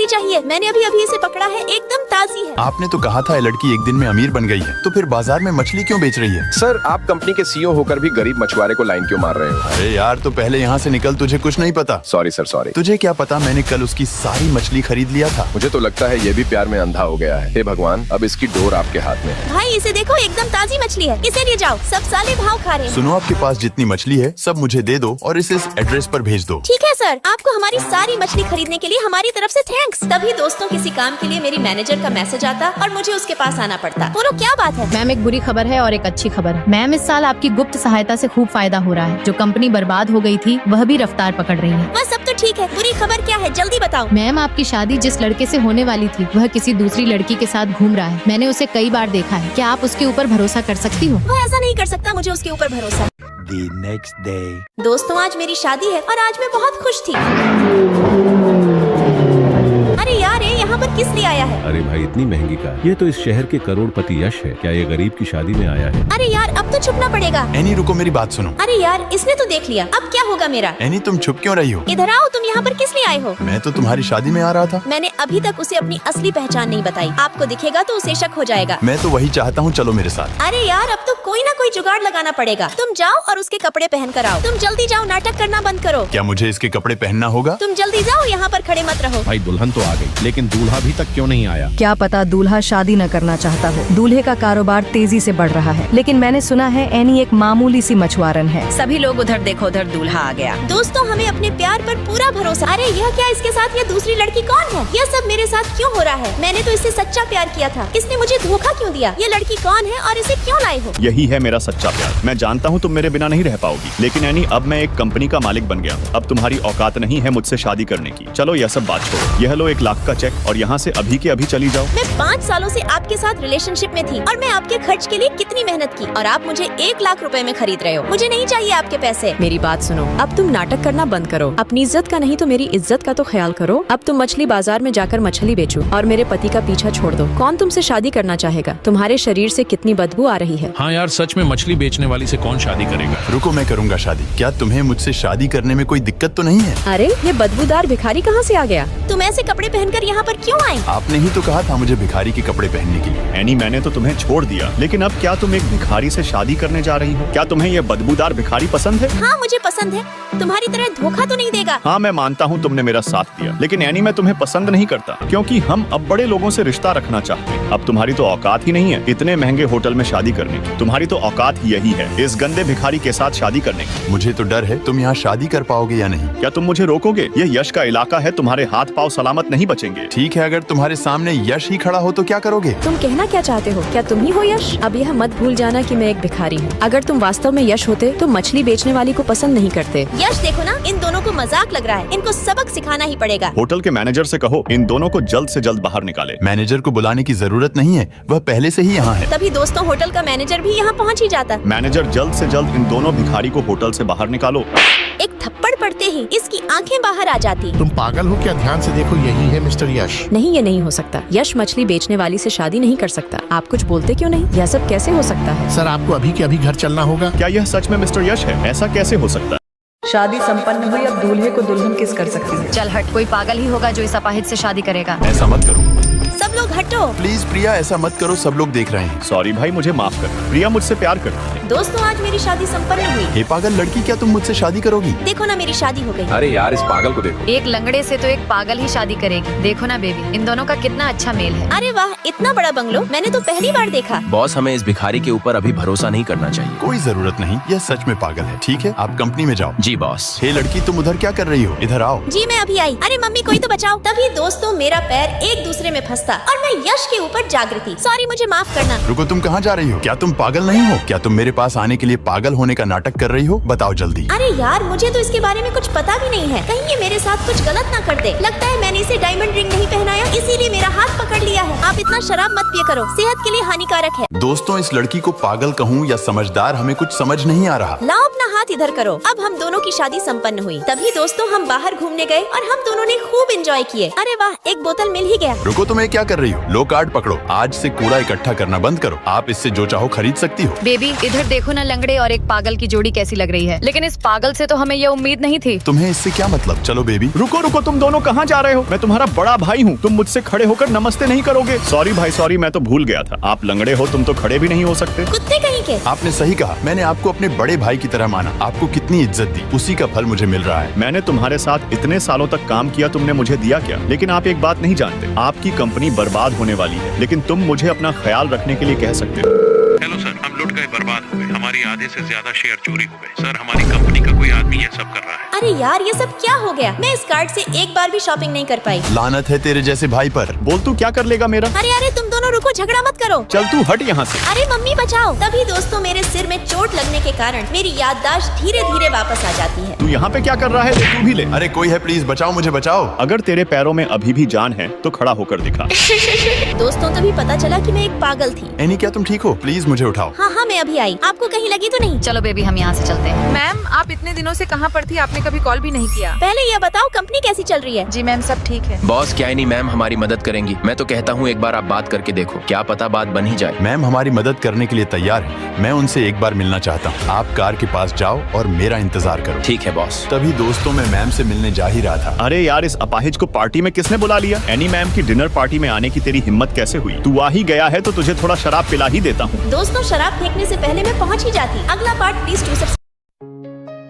नहीं चाहिए, मैंने अभी अभी इसे पकड़ा है, एकदम ताज़ी है। आपने तो कहा था ये लड़की एक दिन में अमीर बन गई है, तो फिर बाजार में मछली क्यों बेच रही है? सर, आप कंपनी के सीईओ होकर भी गरीब मछुआरे को लाइन क्यों मार रहे हो? अरे यार, तो पहले यहाँ से निकल, तुझे कुछ नहीं पता। Sorry sir, sorry. तुझे क्या पता, मैंने कल उसकी सारी मछली खरीद लिया था। मुझे तो लगता है ये भी प्यार में अंधा हो गया है। हे भगवान, अब इसकी डोर आपके हाथ में है। भाई इसे देखो, एकदम ताज़ी मछली है, इसे ले जाओ, सब साले भाव खा रहे हैं। सुनो, आपके पास जितनी मछली है सब मुझे दे दो और इसे इस एड्रेस पर भेज दो। ठीक है सर, आपको हमारी सारी मछली खरीदने के लिए हमारी तरफ से थैंक्स। तभी दोस्तों किसी काम के लिए मेरी मैनेजर का मैसेज आता और मुझे उसके पास आना पड़ता। बोलो क्या बात है? मैम, एक बुरी खबर है और एक अच्छी खबर। मैम, इस साल आपकी गुप्त सहायता से खूब फायदा हो रहा है। जो कंपनी बर्बाद हो गई थी वह भी रफ्तार पकड़ रही है। वह सब तो ठीक है, बुरी खबर क्या है, जल्दी बताओ। मैम, आपकी शादी जिस लड़के से होने वाली थी वह किसी दूसरी लड़की के साथ घूम रहा है। मैंने उसे कई बार देखा है। क्या आप उसके ऊपर भरोसा कर सकती हो? वह ऐसा नहीं कर सकता, मुझे उसके ऊपर भरोसा। The next day. दोस्तों, आज मेरी शादी है और आज मैं बहुत खुश थी। अरे यार, ये यहाँ पर किस लिए आया है? अरे भाई, इतनी महंगी कार। ये तो इस शहर के करोड़पति यश है। क्या ये गरीब की शादी में आया है? अरे यार, अब तो छुपना पड़ेगा। एनी रुको, मेरी बात सुनो। अरे यार, इसने तो देख लिया, अब क्या होगा मेरा? एनी, तुम छुप क्यों रही हो? इधर आओ, तुम यहाँ पर किस लिए आए हो? मैं तो तुम्हारी शादी में आ रहा था। मैंने अभी तक उसे अपनी असली पहचान नहीं बताई। आपको दिखेगा तो उसे शक हो जाएगा। मैं तो वही चाहता हूँ, चलो मेरे साथ। अरे यार, अब तो कोई ना कोई जुगाड़ लगाना पड़ेगा। तुम जाओ और उसके कपड़े पहन कर आओ। तुम जल्दी जाओ, नाटक करना बंद करो। क्या मुझे इसके कपड़े पहनना होगा? तुम जल्दी जाओ, यहाँ पर खड़े मत रहो। भाई, दुल्हन तो आ गई, लेकिन दूल्हा अभी तक क्यों नहीं आया? क्या पता दूल्हा शादी न करना चाहता हो। दूल्हे का कारोबार तेजी से बढ़ रहा है, लेकिन मैंने सुना है एनी एक मामूली सी मछुआरन है। सभी लोग उधर देखो, उधर दूल्हा आ गया। दोस्तों, हमें अपने प्यार पर पूरा भरोसा। अरे यह क्या, इसके साथ ये दूसरी लड़की कौन है? यह सब मेरे साथ क्यों हो रहा है? मैंने तो इससे सच्चा प्यार किया था, इसने मुझे धोखा क्यों दिया? ये लड़की कौन है और इसे क्यों लाए हो? यही है मेरा सच्चा प्यार। मैं जानता हूँ तुम मेरे बिना नहीं रह पाओगी, लेकिन एनी, अब मैं एक कंपनी का मालिक बन गया हूँ। अब तुम्हारी औकात नहीं है मुझसे शादी करने की। चलो यह सब बात छोड़ो, यह लो 1 लाख का चेक और यहाँ से अभी के अभी चली जाओ। मैं 5 सालों से आपके साथ रिलेशनशिप में थी और मैं आपके खर्च के लिए कितनी मेहनत की, और आप मुझे 1 लाख रुपए में खरीद रहे हो। मुझे नहीं चाहिए आपके पैसे। मेरी बात सुनो, अब तुम नाटक करना बंद करो। अपनी इज्जत का नहीं तो मेरी इज्जत का तो ख्याल करो। अब तुम मछली बाजार में जाकर मछली बेचो और मेरे पति का पीछा छोड़ दो। कौन तुमसे शादी करना चाहेगा? तुम्हारे शरीर से कितनी बदबू आ रही है। हाँ यार, सच में मछली बेचने वाली से कौन शादी करेगा? रुको, मैं करूँगा शादी। क्या तुम्हें मुझसे शादी करने में कोई दिक्कत तो नहीं है? अरे, ये बदबूदार भिखारी कहाँ से आ गया? तुम ऐसे कपड़े पहनकर यहाँ पर क्यों आए? आपने ही तो कहा था मुझे भिखारी के कपड़े पहनने के लिए। एनी, मैंने तो तुम्हें छोड़ दिया, लेकिन अब क्या तुम एक भिखारी से शादी करने जा रही हो? क्या तुम्हें ये बदबूदार भिखारी पसंद है? हाँ, मुझे पसंद है। तुम्हारी तरह धोखा तो नहीं देगा। हाँ, मैं मानता हूँ तुमने मेरा साथ दिया, लेकिन एनी, मैं तुम्हें पसंद नहीं करता, क्योंकि हम अब बड़े लोगों से रिश्ता रखना चाहते हैं। अब तुम्हारी तो औकात ही नहीं है इतने महंगे होटल में शादी करने की। तुम्हारी तो औकात ही यही है, इस गंदे भिखारी के साथ शादी करने की। मुझे तो डर है तुम यहाँ शादी कर पाओगे या नहीं। क्या तुम मुझे रोकोगे? ये यश का इलाका है, तुम्हारे हाथ पाँव सलामत नहीं बचेंगे। ठीक है, अगर तुम्हारे सामने यश ही खड़ा हो तो क्या करोगे? तुम कहना क्या चाहते हो? क्या तुम ही हो यश? अब यह मत भूल जाना कि मैं एक भिखारी हूँ। अगर तुम वास्तव में यश होते तो मछली बेचने वाली को पसंद नहीं करते। यश, देखो ना, इन दोनों को मजाक लग रहा है। इनको सबक सिखाना ही पड़ेगा। होटल के मैनेजर से कहो इन दोनों को जल्द से जल्द बाहर निकाले। मैनेजर को बुलाने की जरूरत नहीं है, वह पहले से ही यहाँ है। तभी दोस्तों, होटल का मैनेजर भी यहाँ पहुँच ही जाता। मैनेजर, जल्द से जल्द इन दोनों भिखारी को होटल से बाहर निकालो। एक थप्पड़ पड़ते ही इसकी आंखें बाहर आ जाती। तुम पागल हो क्या? ध्यान से देखो, यही है मिस्टर यश। नहीं, ये नहीं हो सकता। यश मछली बेचने वाली से शादी नहीं कर सकता। आप कुछ बोलते क्यों नहीं? यह सब कैसे हो सकता है? सर, आपको अभी के अभी घर चलना होगा। क्या यह सच में मिस्टर यश है? ऐसा कैसे हो सकता है? शादी संपन्न हुई, अब दूल्हे को दुल्हन किस कर सकती है। चल हट, कोई पागल ही होगा जो इस अपाहिज से शादी करेगा। ऐसा मत करो, सब लोग हटो। प्लीज प्रिया, ऐसा मत करो, सब लोग देख रहे हैं। सॉरी भाई, मुझे माफ कर। प्रिया मुझसे प्यार करती है। दोस्तों, आज मेरी शादी संपन्न हुई। हे पागल लड़की, क्या तुम मुझसे शादी करोगी? देखो ना, मेरी शादी हो गई। अरे यार, इस पागल को देखो। एक लंगड़े से तो एक पागल ही शादी करेगी। देखो ना बेबी, इन दोनों का कितना अच्छा मेल है। अरे वाह, इतना बड़ा बंगलो मैंने तो पहली बार देखा। बॉस, हमें इस भिखारी के ऊपर अभी भरोसा नहीं करना चाहिए। कोई जरूरत नहीं, यह सच में पागल है। ठीक है, आप कंपनी में जाओ। जी बॉस। हे लड़की, तुम उधर क्या कर रही हो? इधर आओ। जी मैं अभी आई। अरे मम्मी, कोई तो बचाओ। तभी दोस्तों, मेरा पैर एक दूसरे में फंसता और मैं यश के ऊपर जागृति। सॉरी, मुझे माफ करना। रुको, तुम कहाँ जा रही हो? क्या तुम पागल नहीं हो? क्या तुम मेरे पास आने के लिए पागल होने का नाटक कर रही हो? बताओ जल्दी। अरे यार, मुझे तो इसके बारे में कुछ पता भी नहीं है। कहीं ये मेरे साथ कुछ गलत ना कर दे। लगता है मैंने इसे डायमंड रिंग नहीं पहनाया, इसीलिए मेरा हाथ पकड़ लिया है। आप आप इतना शराब मत पिया करो, सेहत के लिए हानिकारक है। दोस्तों, इस लड़की को पागल कहूँ या समझदार हमें कुछ समझ नहीं आ रहा। लाओ अपना हाथ इधर करो। अब हम दोनों की शादी संपन्न हुई। तभी दोस्तों हम बाहर घूमने गए और हम दोनों ने खूब एंजॉय किए। अरे वाह, एक बोतल मिल ही गया। रुको, तुम्हें क्या कर रही हो? लो कार्ड पकड़ो। आज से कूड़ा इकट्ठा करना बंद करो। आप इससे जो चाहो खरीद सकती हो। बेबी इधर देखो ना, लंगड़े और एक पागल की जोड़ी कैसी लग रही है। लेकिन इस पागल से तो हमें ये उम्मीद नहीं थी। तुम्हें इससे क्या मतलब? चलो बेबी। रुको रुको, तुम दोनों कहाँ जा रहे हो? मैं तुम्हारा बड़ा भाई हूँ, तुम मुझसे खड़े होकर नमस्ते नहीं करोगे? सॉरी भाई सॉरी, मैं तो भूल गया था। आप लंगड़े हो, तुम तो खड़े भी नहीं हो सकते। कुत्ते कहीं के। आपने सही कहा, मैंने आपको अपने बड़े भाई की तरह माना। आपको कितनी इज्जत दी, उसी का फल मुझे मिल रहा है। मैंने तुम्हारे साथ इतने सालों तक काम किया, तुमने मुझे दिया क्या? लेकिन आप एक बात नहीं जानते, आपकी कंपनी बर्बाद होने वाली है, लेकिन तुम मुझे अपना ख्याल रखने के लिए कह सकते हो। हेलो सर, हम लुट गए, बर्बाद हो गए, हमारी आधे से ज्यादा शेयर चोरी हो गए। सर, हमारी कंपनी का कोई आदमी ये सब कर रहा है। अरे यार, ये सब क्या हो गया? मैं इस कार्ड से एक बार भी शॉपिंग नहीं कर पाई। लानत है तेरे जैसे भाई पर। बोल तू क्या कर लेगा मेरा? अरे अरे, तुम दोनों रुको, झगड़ा मत करो। चल तू हट यहाँ से। अरे मम्मी बचाओ। तभी दोस्तों मेरे सिर में चोट लगने के कारण मेरी याददाश्त धीरे धीरे वापस आ जाती है। तू यहाँ पे क्या कर रहा है? ले तू भी ले। अरे कोई है, प्लीज बचाओ, मुझे बचाओ। अगर तेरे पैरों में अभी भी जान है तो खड़ा होकर दिखा। दोस्तों, तभी पता चला कि मैं एक पागल थी। एनी, क्या तुम ठीक हो? प्लीज मुझे उठाओ। हाँ हाँ, मैं अभी आई। आपको कहीं लगी तो नहीं? चलो बेबी, हम यहाँ से चलते हैं। मैम, आप इतने दिनों से कहाँ पर थी? आपने कभी कॉल भी नहीं किया। पहले ये बताओ, कंपनी कैसी चल रही है? जी मैम, सब ठीक है। बॉस, क्या नहीं मैम हमारी मदद करेंगी? मैं तो कहता हूँ एक बार आप बात करके देखो, क्या पता बात बन ही जाए। मैम हमारी मदद करने के लिए तैयार है। मैं उनसे एक बार मिलना चाहता हूँ। आप कार के पास जाओ और मेरा इंतजार करो। ठीक है बॉस। तभी दोस्तों, मैं मैम से मिलने जा ही रहा था। अरे यार, इस अपाहिज को पार्टी में किसने बुला लिया? एनी मैम की डिनर पार्टी में आने की तेरी हिम्मत कैसे हुई? तू आ ही गया है तो तुझे थोड़ा शराब पिला ही देता हूँ। दोस्तों, शराब फेंकने से पहले मैं पहुंच ही जाती। अगला पार्ट प्लीज 2